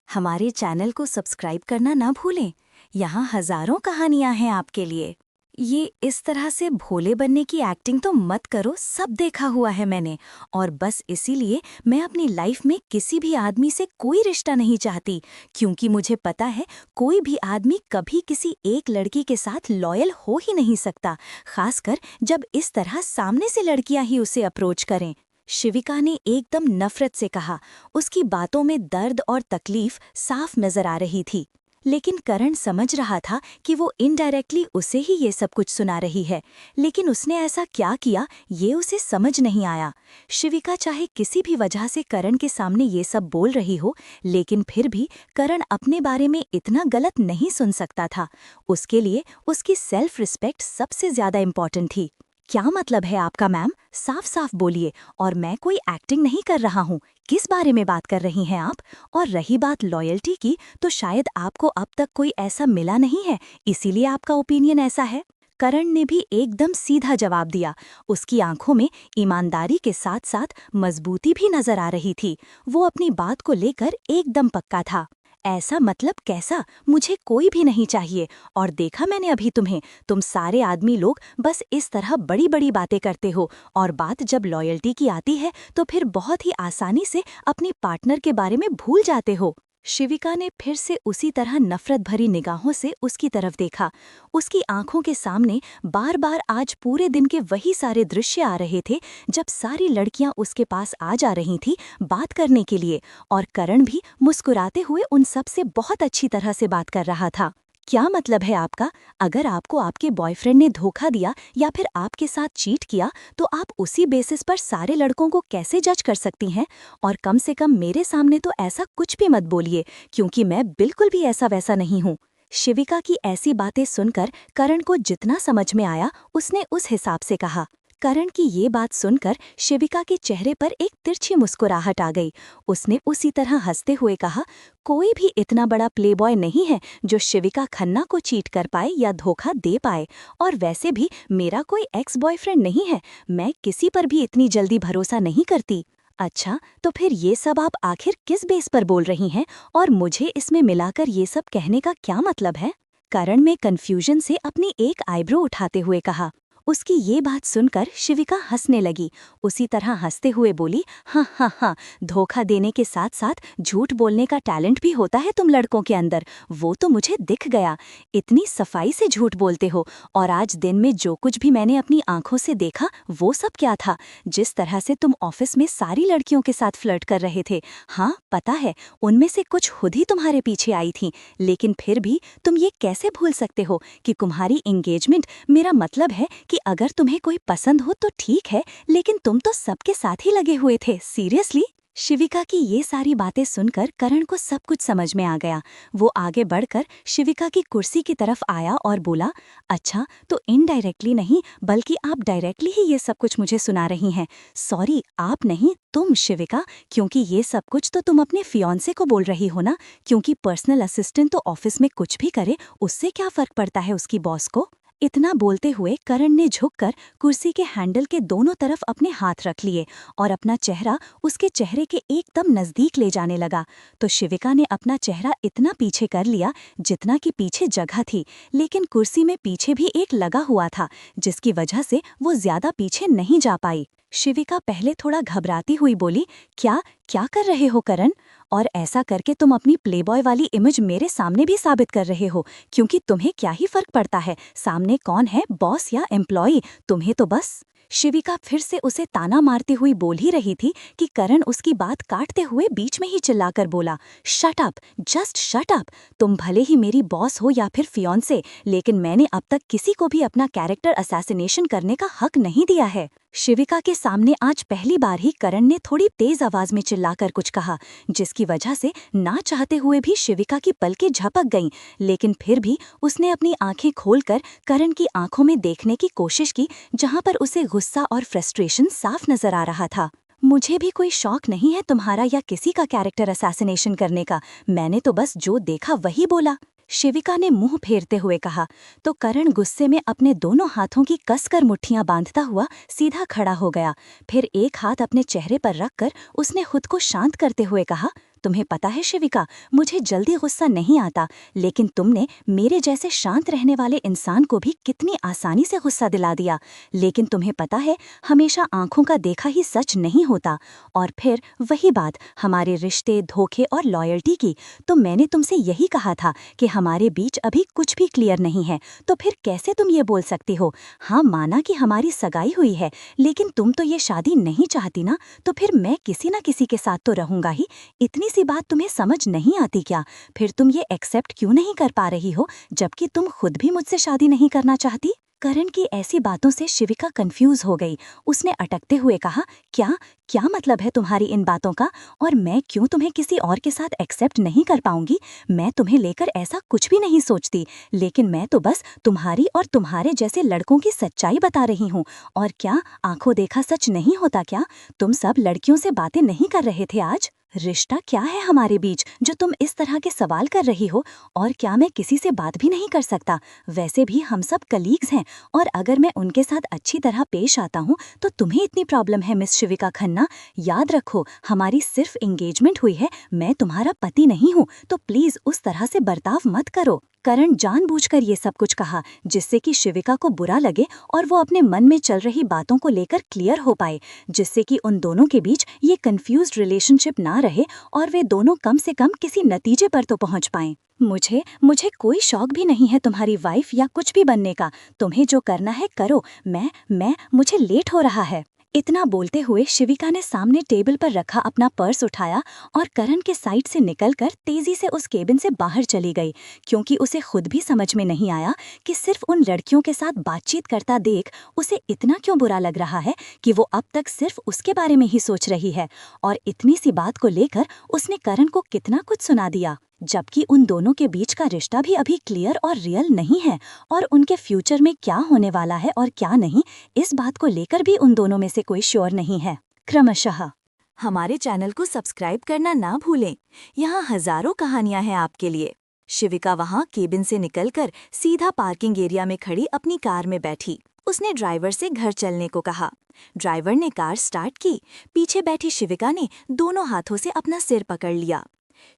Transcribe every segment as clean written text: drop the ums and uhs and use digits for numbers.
हमारे चैनल को सब्सक्राइब करना ना भूलें। यहाँ हजारों कहानियां हैं आपके लिए। ये इस तरह से भोले बनने की एक्टिंग तो मत करो, सब देखा हुआ है मैंने। और बस इसीलिए मैं अपनी लाइफ में किसी भी आदमी से कोई रिश्ता नहीं चाहती, क्योंकि मुझे पता है कोई भी आदमी कभी किसी एक लड़की के साथ लॉयल हो ही नहीं सकता, खासकर जब इस तरह सामने से लड़कियां ही उसे अप्रोच करें। शिविका ने एकदम नफरत से कहा। उसकी बातों में दर्द और तकलीफ साफ नजर आ रही थी। लेकिन करण समझ रहा था कि वो इनडायरेक्टली उसे ही ये सब कुछ सुना रही है, लेकिन उसने ऐसा क्या किया ये उसे समझ नहीं आया। शिविका चाहे किसी भी वजह से करण के सामने ये सब बोल रही हो, लेकिन फिर भी करण अपने बारे में इतना गलत नहीं सुन सकता था। उसके लिए उसकी सेल्फ रिस्पेक्ट सबसे ज्यादा इम्पोर्टेंट थी। क्या मतलब है आपका मैम? साफ साफ बोलिए। और मैं कोई एक्टिंग नहीं कर रहा हूँ। किस बारे में बात कर रही हैं आप? और रही बात लॉयल्टी की, तो शायद आपको अब तक कोई ऐसा मिला नहीं है, इसीलिए आपका ओपिनियन ऐसा है। करण ने भी एकदम सीधा जवाब दिया। उसकी आंखों में ईमानदारी के साथ साथ मजबूती भी नजर आ रही थी। वो अपनी बात को लेकर एकदम पक्का था। ऐसा मतलब कैसा? मुझे कोई भी नहीं चाहिए। और देखा मैंने अभी तुम्हें, तुम सारे आदमी लोग बस इस तरह बड़ी बड़ी बातें करते हो, और बात जब लॉयल्टी की आती है तो फिर बहुत ही आसानी से अपनी पार्टनर के बारे में भूल जाते हो। शिविका ने फिर से उसी तरह नफरत भरी निगाहों से उसकी तरफ देखा। उसकी आंखों के सामने बार बार आज पूरे दिन के वही सारे दृश्य आ रहे थे, जब सारी लड़कियां उसके पास आ जा रही थी बात करने के लिए, और करण भी मुस्कुराते हुए उन सब से बहुत अच्छी तरह से बात कर रहा था। क्या मतलब है आपका? अगर आपको आपके बॉयफ्रेंड ने धोखा दिया या फिर आपके साथ चीट किया, तो आप उसी बेसिस पर सारे लड़कों को कैसे जज कर सकती हैं? और कम से कम मेरे सामने तो ऐसा कुछ भी मत बोलिए, क्योंकि मैं बिल्कुल भी ऐसा वैसा नहीं हूँ। शिविका की ऐसी बातें सुनकर करण को जितना समझ में आया उसने उस हिसाब से कहा। करण की ये बात सुनकर शिविका के चेहरे पर एक तिरछी मुस्कुराहट आ गई। उसने उसी तरह हंसते हुए कहा, कोई भी इतना बड़ा प्लेबॉय नहीं है जो शिविका खन्ना को चीट कर पाए या धोखा दे पाए। और वैसे भी मेरा कोई एक्स बॉयफ्रेंड नहीं है, मैं किसी पर भी इतनी जल्दी भरोसा नहीं करती। अच्छा, तो फिर ये सब आप आखिर किस बेस पर बोल रही हैं, और मुझे इसमें मिलाकर ये सब कहने का क्या मतलब है? करण में कंफ्यूजन से अपनी एक आईब्रो उठाते हुए कहा। उसकी ये बात सुनकर शिविका हंसने लगी। उसी तरह हंसते हुए बोली, हाँ हाँ हाँ, धोखा देने के साथ साथ झूठ बोलने का टैलेंट भी होता है तुम लड़कों के अंदर, वो तो मुझे दिख गया। इतनी सफाई से झूठ बोलते हो। और आज दिन में जो कुछ भी मैंने अपनी आंखों से देखा वो सब क्या था? जिस तरह से तुम ऑफिस में सारी लड़कियों के साथ फ्लर्ट कर रहे थे, हाँ पता है, उनमें से कुछ खुद ही तुम्हारे पीछे आई थीं, लेकिन फिर भी तुम ये कैसे भूल सकते हो कि तुम्हारी एंगेजमेंट, मेरा मतलब है कि अगर तुम्हें कोई पसंद हो तो ठीक है, लेकिन तुम तो सबके साथ ही लगे हुए थे, सीरियसली। शिविका की ये सारी बातें सुनकर करण को सब कुछ समझ में आ गया। वो आगे बढ़कर शिविका की कुर्सी की तरफ आया और बोला, अच्छा, तो इनडायरेक्टली नहीं बल्कि आप डायरेक्टली ही ये सब कुछ मुझे सुना रही हैं। सॉरी, आप नहीं, तुम शिविका, क्योंकि ये सब कुछ तो तुम अपने फियांसे को बोल रही हो ना, क्योंकि पर्सनल असिस्टेंट तो ऑफिस में कुछ भी करे, उससे क्या फर्क पड़ता है उसकी बॉस को? इतना बोलते हुए करण ने झुककर कुर्सी के हैंडल के दोनों तरफ अपने हाथ रख लिए और अपना चेहरा उसके चेहरे के एकदम नजदीक ले जाने लगा। तो शिविका ने अपना चेहरा इतना पीछे कर लिया जितना कि पीछे जगह थी, लेकिन कुर्सी में पीछे भी एक लगा हुआ था, जिसकी वजह से वो ज्यादा पीछे नहीं जा पाई। शिविका पहले थोड़ा घबराती हुई बोली, क्या क्या कर रहे हो करण? और ऐसा करके तुम अपनी प्लेबॉय वाली इमेज मेरे सामने भी साबित कर रहे हो, क्योंकि तुम्हें क्या ही फर्क पड़ता है सामने कौन है, बॉस या एम्प्लॉई? तुम्हें तो बस। शिविका फिर से उसे ताना मारती हुई बोल ही रही थी कि करण उसकी बात काटते हुए बीच में ही चिल्लाकर बोला, shut up, just shut up. तुम भले ही मेरी बॉस हो या फिर फियांसे, लेकिन मैंने अब तक किसी को भी अपना कैरेक्टर असैसिनेशन करने का हक नहीं दिया है। शिविका के सामने आज पहली बार ही करण ने थोड़ी तेज आवाज में चिल्लाकर कुछ कहा, जिसकी वजह से ना चाहते हुए भी शिविका की पलकें झपक गईं, लेकिन फिर भी उसने अपनी आंखें खोलकर करण की आंखों में देखने की कोशिश की, जहां पर उसे गुस्सा और फ्रस्ट्रेशन साफ नजर आ रहा था। मुझे भी कोई शौक नहीं है तुम्हारा या किसी का कैरेक्टर असैसिनेशन करने का, मैंने तो बस जो देखा वही बोला, शिविका ने मुंह फेरते हुए कहा। तो करण गुस्से में अपने दोनों हाथों की कसकर मुट्ठियां बांधता हुआ सीधा खड़ा हो गया। फिर एक हाथ अपने चेहरे पर रखकर उसने खुद को शांत करते हुए कहा, तुम्हें पता है शिविका, मुझे जल्दी गुस्सा नहीं आता, लेकिन तुमने मेरे जैसे शांत रहने वाले इंसान को भी कितनी आसानी से गुस्सा दिला दिया। लेकिन तुम्हें पता है, हमेशा आंखों का देखा ही सच नहीं होता। और फिर वही बात हमारे रिश्ते, धोखे और लॉयल्टी की। तो मैंने तुमसे यही कहा था कि हमारे बीच अभी कुछ भी क्लियर नहीं है। तो फिर कैसे तुम ये बोल सकती हो? हाँ, माना कि हमारी सगाई हुई है, लेकिन तुम तो ये शादी नहीं चाहती ना, तो फिर मैं किसी ना किसी के साथ तो रहूंगा ही। इतनी सी बात तुम्हें समझ नहीं आती क्या? फिर तुम ये एक्सेप्ट क्यों नहीं कर पा रही हो, जबकि तुम खुद भी मुझसे शादी नहीं करना चाहती? करण की ऐसी बातों से शिविका कंफ्यूज हो गई। उसने अटकते हुए कहा, क्या क्या मतलब है तुम्हारी इन बातों का? और मैं क्यों तुम्हें किसी और के साथ एक्सेप्ट नहीं कर पाऊंगी? मैं तुम्हें लेकर ऐसा कुछ भी नहीं सोचती, लेकिन मैं तो बस तुम्हारी और तुम्हारे जैसे लड़कों की सच्चाई बता रही हूँ। और क्या आंखों देखा सच नहीं होता क्या? तुम सब लड़कियों से बातें नहीं कर रहे थे आज? रिश्ता क्या है हमारे बीच जो तुम इस तरह के सवाल कर रही हो? और क्या मैं किसी से बात भी नहीं कर सकता? वैसे भी हम सब कलीग्स हैं, और अगर मैं उनके साथ अच्छी तरह पेश आता हूँ तो तुम्हें इतनी प्रॉब्लम है मिस शिविका खन्ना? याद रखो, हमारी सिर्फ एंगेजमेंट हुई है, मैं तुम्हारा पति नहीं हूँ, तो प्लीज उस तरह से बर्ताव मत करो। करण जानबूझकर ये सब कुछ कहा जिससे कि शिविका को बुरा लगे और वो अपने मन में चल रही बातों को लेकर क्लियर हो पाए, जिससे कि उन दोनों के बीच ये कंफ्यूज्ड रिलेशनशिप ना रहे और वे दोनों कम से कम किसी नतीजे पर तो पहुंच पाएं। मुझे मुझे कोई शौक भी नहीं है तुम्हारी वाइफ या कुछ भी बनने का। तुम्हें जो करना है करो। मैं मुझे लेट हो रहा है। इतना बोलते हुए शिविका ने सामने टेबल पर रखा अपना पर्स उठाया और करण के साइड से निकलकर तेजी से उस केबिन से बाहर चली गई, क्योंकि उसे खुद भी समझ में नहीं आया कि सिर्फ उन लड़कियों के साथ बातचीत करता देख उसे इतना क्यों बुरा लग रहा है कि वो अब तक सिर्फ उसके बारे में ही सोच रही है। और इतनी सी बात को लेकर उसने करण को कितना कुछ सुना दिया, जबकि उन दोनों के बीच का रिश्ता भी अभी क्लियर और रियल नहीं है, और उनके फ्यूचर में क्या होने वाला है और क्या नहीं, इस बात को लेकर भी उन दोनों में से कोई श्योर नहीं है। क्रमशः हमारे चैनल को सब्सक्राइब करना ना भूलें। यहाँ हजारों कहानियां हैं आपके लिए। शिविका वहाँ केबिन से निकलकर सीधा पार्किंग एरिया में खड़ी अपनी कार में बैठी। उसने ड्राइवर से घर चलने को कहा। ड्राइवर ने कार स्टार्ट की। पीछे बैठी शिविका ने दोनों हाथों से अपना सिर पकड़ लिया।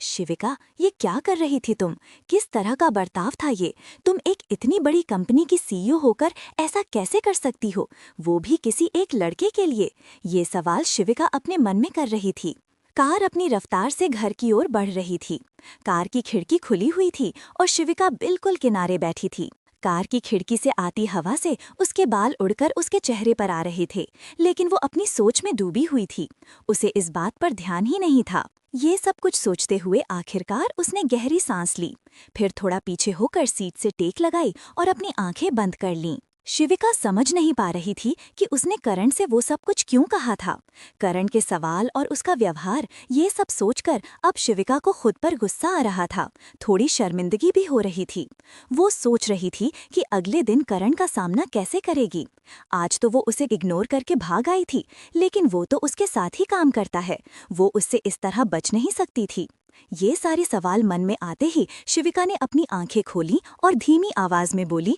शिविका, ये क्या कर रही थी तुम? किस तरह का बर्ताव था ये? तुम एक इतनी बड़ी कंपनी की सीईओ होकर ऐसा कैसे कर सकती हो, वो भी किसी एक लड़के के लिए? ये सवाल शिविका अपने मन में कर रही थी। कार अपनी रफ्तार से घर की ओर बढ़ रही थी। कार की खिड़की खुली हुई थी और शिविका बिल्कुल किनारे बैठी थी। कार की खिड़की से आती हवा से उसके बाल उड़कर उसके चेहरे पर आ रहे थे, लेकिन वो अपनी सोच में डूबी हुई थी। उसे इस बात पर ध्यान ही नहीं था। ये सब कुछ सोचते हुए आखिरकार उसने गहरी सांस ली, फिर थोड़ा पीछे होकर सीट से टेक लगाई और अपनी आंखें बंद कर लीं। शिविका समझ नहीं पा रही थी कि उसने करण से वो सब कुछ क्यों कहा था। करण के सवाल और उसका व्यवहार, ये सब सोचकर अब शिविका को खुद पर गुस्सा आ रहा था। थोड़ी शर्मिंदगी भी हो रही थी। वो सोच रही थी कि अगले दिन करण का सामना कैसे करेगी। आज तो वो उसे इग्नोर करके भाग आई थी, लेकिन वो तो उसके साथ ही काम करता है। वो उससे इस तरह बच नहीं सकती थी। ये सारे सवाल मन में आते ही शिविका ने अपनी आंखें खोली और धीमी आवाज में बोली,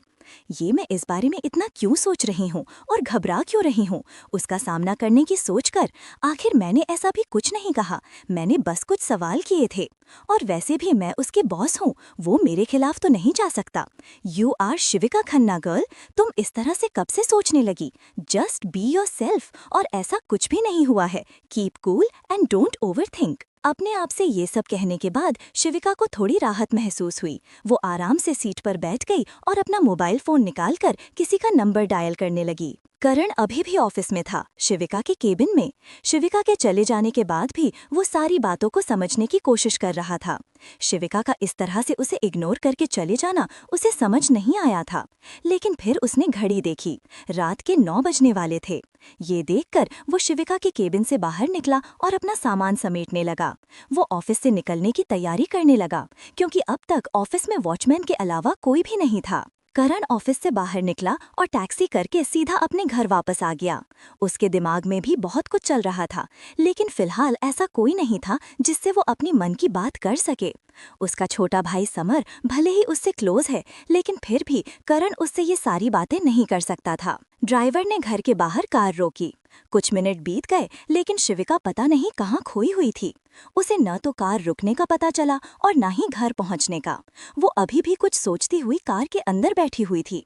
ये मैं इस बारे में इतना क्यों सोच रही हूँ और घबरा क्यों रही हूँ उसका सामना करने की सोचकर? आखिर मैंने ऐसा भी कुछ नहीं कहा, मैंने बस कुछ सवाल किए थे। और वैसे भी मैं उसके बॉस हूँ, वो मेरे खिलाफ तो नहीं जा सकता। You are Shivika Khanna girl, तुम इस तरह से कब से सोचने लगी? जस्ट बी योरसेल्फ, और ऐसा कुछ भी नहीं हुआ है। Keep cool and don't over think. अपने आप से ये सब कहने के बाद शिविका को थोड़ी राहत महसूस हुई। वो आराम से सीट पर बैठ गई और अपना मोबाइल फोन निकालकर किसी का नंबर डायल करने लगी। करण अभी भी ऑफिस में था, शिविका के केबिन में। शिविका के चले जाने के बाद भी वो सारी बातों को समझने की कोशिश कर रहा था। शिविका का इस तरह से उसे इग्नोर करके चले जाना उसे समझ नहीं आया था। लेकिन फिर उसने घड़ी देखी, रात के 9 बजने वाले थे। ये देखकर वो शिविका के केबिन से बाहर निकला और अपना सामान समेटने लगा। वो ऑफिस से निकलने की तैयारी करने लगा, क्योंकि अब तक ऑफिस में वॉचमैन के अलावा कोई भी नहीं था। करण ऑफिस से बाहर निकला और टैक्सी करके सीधा अपने घर वापस आ गया। उसके दिमाग में भी बहुत कुछ चल रहा था, लेकिन फिलहाल ऐसा कोई नहीं था जिससे वो अपनी मन की बात कर सके। उसका छोटा भाई समर भले ही उससे क्लोज है, लेकिन फिर भी करण उससे ये सारी बातें नहीं कर सकता था। ड्राइवर ने घर के बाहर कार रोकी। कुछ मिनट बीत गए, लेकिन शिविका पता नहीं कहाँ खोई हुई थी। उसे न तो कार रुकने का पता चला और न ही घर पहुंचने का। वो अभी भी कुछ सोचती हुई कार के अंदर बैठी हुई थी।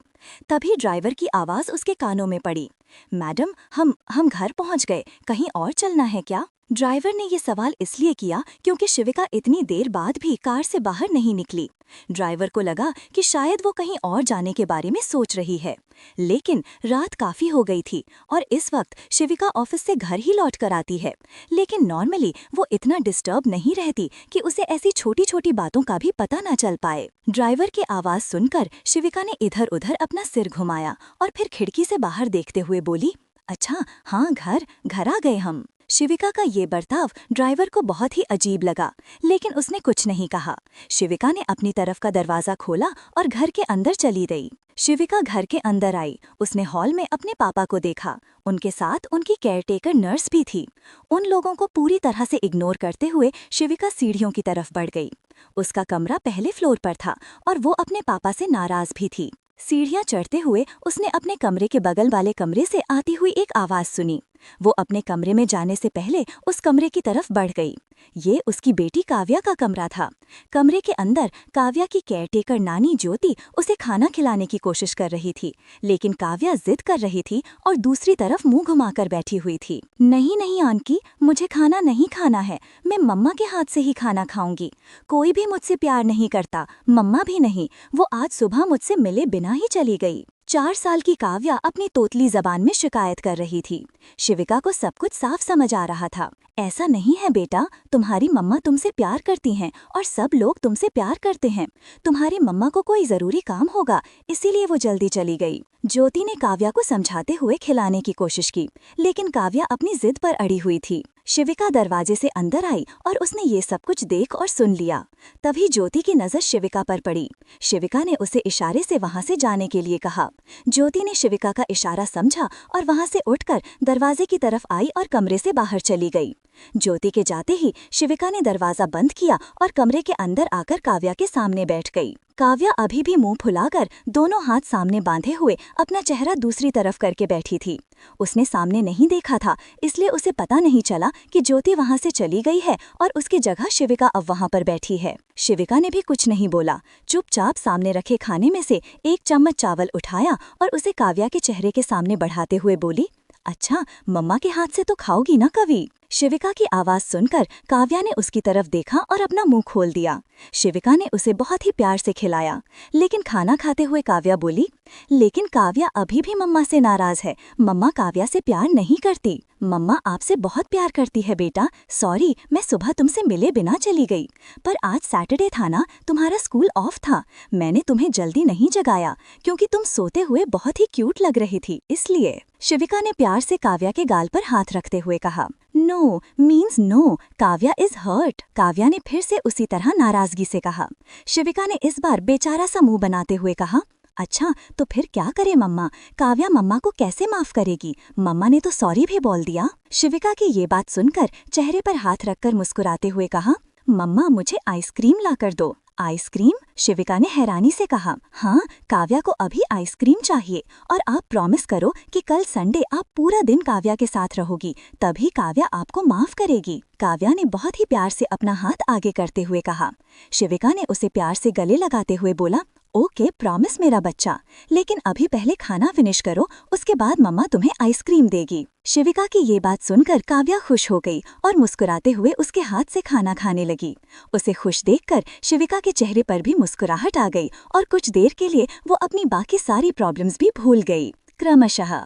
तभी ड्राइवर की आवाज़ उसके कानों में पड़ी। मैडम, हम घर पहुंच गए, कहीं और चलना है क्या? ड्राइवर ने ये सवाल इसलिए किया क्योंकि शिविका इतनी देर बाद भी कार से बाहर नहीं निकली। ड्राइवर को लगा कि शायद वो कहीं और जाने के बारे में सोच रही है। लेकिन रात काफ़ी हो गई थी और इस वक्त शिविका ऑफिस से घर ही लौट कर आती है। लेकिन नॉर्मली वो इतना डिस्टर्ब नहीं रहती कि उसे ऐसी छोटी छोटी बातों का भी पता न चल पाए। ड्राइवर की आवाज़ सुनकर शिविका ने इधर उधर अपना सिर घुमाया और फिर खिड़की से बाहर देखते हुए बोली, अच्छा हाँ, घर आ गए हम। शिविका का ये बर्ताव ड्राइवर को बहुत ही अजीब लगा, लेकिन उसने कुछ नहीं कहा। शिविका ने अपनी तरफ का दरवाज़ा खोला और घर के अंदर चली गई। शिविका घर के अंदर आई। उसने हॉल में अपने पापा को देखा। उनके साथ उनकी केयरटेकर नर्स भी थी। उन लोगों को पूरी तरह से इग्नोर करते हुए शिविका सीढ़ियों की तरफ बढ़ गई। उसका कमरा पहले फ्लोर पर था और वो अपने पापा से नाराज़ भी थी। सीढ़ियाँ चढ़ते हुए उसने अपने कमरे के बगल वाले कमरे से आती हुई एक आवाज़ सुनी। वो अपने कमरे में जाने से पहले उस कमरे की तरफ बढ़ गई। ये उसकी बेटी काव्या का कमरा था। कमरे के अंदर काव्या की केयरटेकर नानी ज्योति उसे खाना खिलाने की कोशिश कर रही थी, लेकिन काव्या जिद कर रही थी और दूसरी तरफ मुंह घुमाकर बैठी हुई थी। नहीं नहीं आंटी, मुझे खाना नहीं खाना है, मैं मम्मा के हाथ से ही खाना खाऊंगी। कोई भी मुझसे प्यार नहीं करता, मम्मा भी नहीं। वो आज सुबह मुझसे मिले बिना ही चली गई। 4 साल की काव्या अपनी तोतली जबान में शिकायत कर रही थी। शिविका को सब कुछ साफ समझ आ रहा था। ऐसा नहीं है बेटा, तुम्हारी मम्मा तुमसे प्यार करती हैं और सब लोग तुमसे प्यार करते हैं। तुम्हारी मम्मा को कोई जरूरी काम होगा, इसीलिए वो जल्दी चली गई। ज्योति ने काव्या को समझाते हुए खिलाने की कोशिश की, लेकिन काव्या अपनी जिद पर अड़ी हुई थी। शिविका दरवाजे से अंदर आई और उसने ये सब कुछ देख और सुन लिया। तभी ज्योति की नज़र शिविका पर पड़ी। शिविका ने उसे इशारे से वहां से जाने के लिए कहा। ज्योति ने शिविका का इशारा समझा और वहां से उठकर दरवाजे की तरफ आई और कमरे से बाहर चली गई। ज्योति के जाते ही शिविका ने दरवाजा बंद किया और कमरे के अंदर आकर काव्या के सामने बैठ गई। काव्या अभी भी मुंह फुलाकर दोनों हाथ सामने बांधे हुए अपना चेहरा दूसरी तरफ करके बैठी थी। उसने सामने नहीं देखा था, इसलिए उसे पता नहीं चला कि ज्योति वहां से चली गई है और उसकी जगह शिविका अब वहां पर बैठी है। शिविका ने भी कुछ नहीं बोला, चुपचाप सामने रखे खाने में से एक चम्मच चावल उठाया और उसे काव्या के चेहरे के सामने बढ़ाते हुए बोली, अच्छा, मम्मा के हाथ से तो खाओगी ना कभी? शिविका की आवाज़ सुनकर काव्या ने उसकी तरफ देखा और अपना मुंह खोल दिया। शिविका ने उसे बहुत ही प्यार से खिलाया, लेकिन खाना खाते हुए काव्या बोली, लेकिन काव्या अभी भी मम्मा से नाराज़ है। मम्मा काव्या से प्यार नहीं करती। मम्मा आपसे बहुत प्यार करती है बेटा। सॉरी, मैं सुबह तुमसे मिले बिना चली गई, पर आज सैटरडे था ना, तुम्हारा स्कूल ऑफ था। मैंने तुम्हें जल्दी नहीं जगाया क्योंकि तुम सोते हुए बहुत ही क्यूट लग रही थी, इसलिए। शिविका ने प्यार से काव्या के गाल पर हाथ रखते हुए कहा, no means no, Kavya is hurt. Kavya ने फिर से उसी तरह नाराजगी से कहा। शिविका ने इस बार बेचारा सा मुंह बनाते हुए कहा, अच्छा तो फिर क्या करे मम्मा? काव्या मम्मा को कैसे माफ करेगी? मम्मा ने तो सॉरी भी बोल दिया। शिविका की ये बात सुनकर चेहरे पर हाथ रखकर मुस्कुराते हुए कहा, मम्मा मुझे आइसक्रीम लाकर दो। आइसक्रीम? शिविका ने हैरानी से कहा, हाँ, काव्या को अभी आइसक्रीम चाहिए और आप प्रॉमिस करो कि कल संडे आप पूरा दिन काव्या के साथ रहोगी, तभी काव्या आपको माफ करेगी। काव्या ने बहुत ही प्यार से अपना हाथ आगे करते हुए कहा। शिविका ने उसे प्यार से गले लगाते हुए बोला, ओके प्रॉमिस मेरा बच्चा, लेकिन अभी पहले खाना फिनिश करो, उसके बाद मम्मा तुम्हें आइसक्रीम देगी। शिविका की ये बात सुनकर काव्या खुश हो गई और मुस्कुराते हुए उसके हाथ से खाना खाने लगी। उसे खुश देखकर शिविका के चेहरे पर भी मुस्कुराहट आ गई और कुछ देर के लिए वो अपनी बाकी सारी प्रॉब्लम्स भी भूल गई। क्रमशः